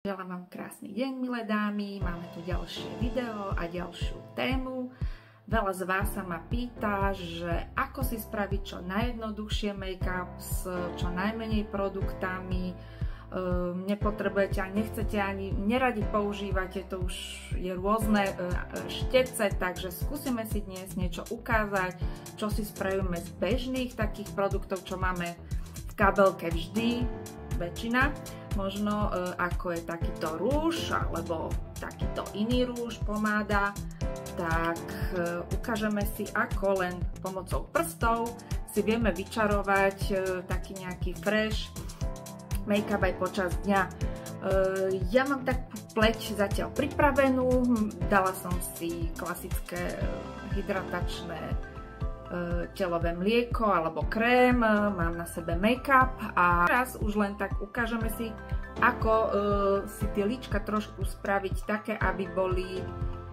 Želám vám krásny deň, milé dámy, máme tu ďalšie video a ďalšiu tému. Veľa z vás sa ma pýta, že ako si spraviť čo najjednoduchšie make-up s čo najmenej produktami. Nepotrebujete a nechcete ani neradi používate, to už je rôzne štece, takže skúsime si dnes niečo ukázať, čo si spravíme z bežných takých produktov, čo máme v kabelke vždy, väčšina. Možno ako je takýto rúž alebo takýto iný rúž, pomáda, tak ukážeme si, ako len pomocou prstov si vieme vyčarovať taký nejaký fresh make-up aj počas dňa. Ja mám takú pleť zatiaľ pripravenú, dala som si klasické hydratačné telové mlieko alebo krém, mám na sebe make-up a teraz už len tak ukážeme si, ako si tie líčka trošku spraviť také, aby boli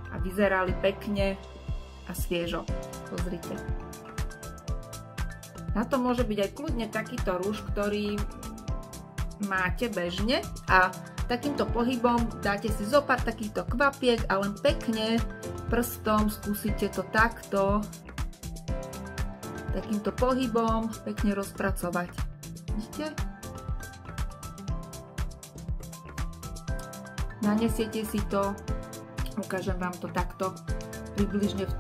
a vyzerali pekne a sviežo. Pozrite. Na to môže byť aj kľudne takýto rúž, ktorý máte bežne a takýmto pohybom dáte si zo pár takýchto kvapiek a len pekne prstom skúsite to takýmto pohybom pekne rozpracovať. Vidíte? Nanesiete si to, ukážem vám to takto, približne v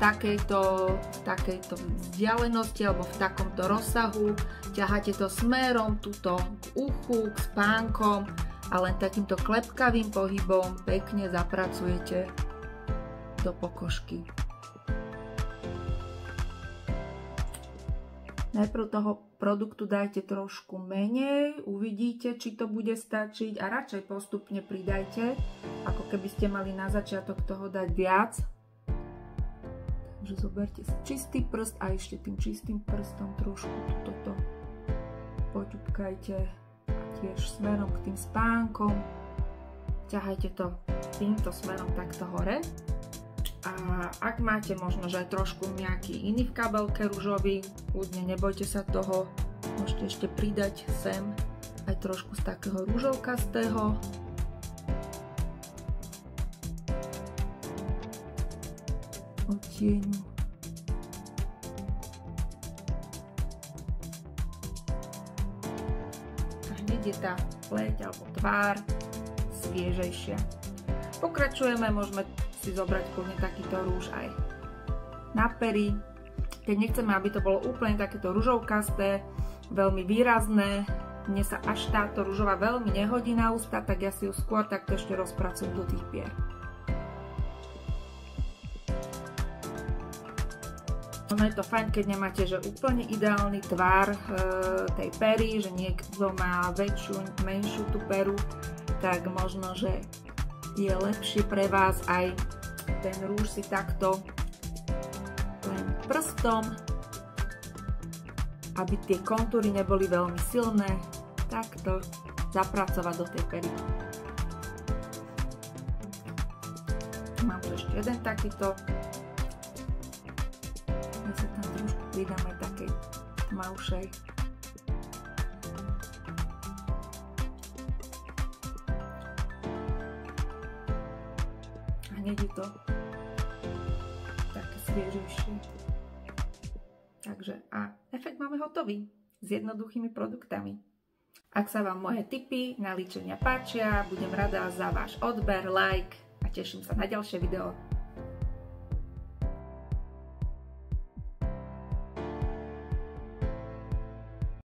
takejto vzdialenosti alebo v takomto rozsahu. Ťaháte to smerom tuto k uchu, k spánkom a len takýmto klepkavým pohybom pekne zapracujete do pokožky. Najprv toho produktu dajte trošku menej, uvidíte, či to bude stačiť a radšej postupne pridajte, ako keby ste mali na začiatok toho dať viac. Takže zoberte si čistý prst a ešte tým čistým prstom trošku toto poťupkajte a tiež smerom k tým spánkom. Ťahajte to týmto smerom takto hore. A ak máte možno, že aj trošku nejaký iný v kabelke ružový, kľudne nebojte sa toho, môžete ešte pridať sem aj trošku z takého ružovkastého. Odtieňu. A hneď je tá pleť alebo tvár sviežejšia. Pokračujeme, môžeme si zobrať kľudne takýto rúž aj na pery. Keď nechceme, aby to bolo úplne takéto ružovkasté, veľmi výrazné, mne sa až táto ružová veľmi nehodí na ústa, tak ja si ju skôr takto ešte rozpracujem do tých pier. Ono je to fajn, keď nemáte že úplne ideálny tvar tej pery, že niekto má väčšiu, menšiu tú peru, tak možno, že je lepšie pre vás aj ten rúž si takto len prstom, aby tie kontúry neboli veľmi silné, takto zapracovať do tej pery. Mám tu ešte jeden takýto. My sa tam trošku pridáme takej tmavšej. Hneď je to také sviežejšie. Takže a efekt máme hotový s jednoduchými produktami. Ak sa vám moje tipy na líčenia páčia, budem rada za váš odber, like a teším sa na ďalšie video.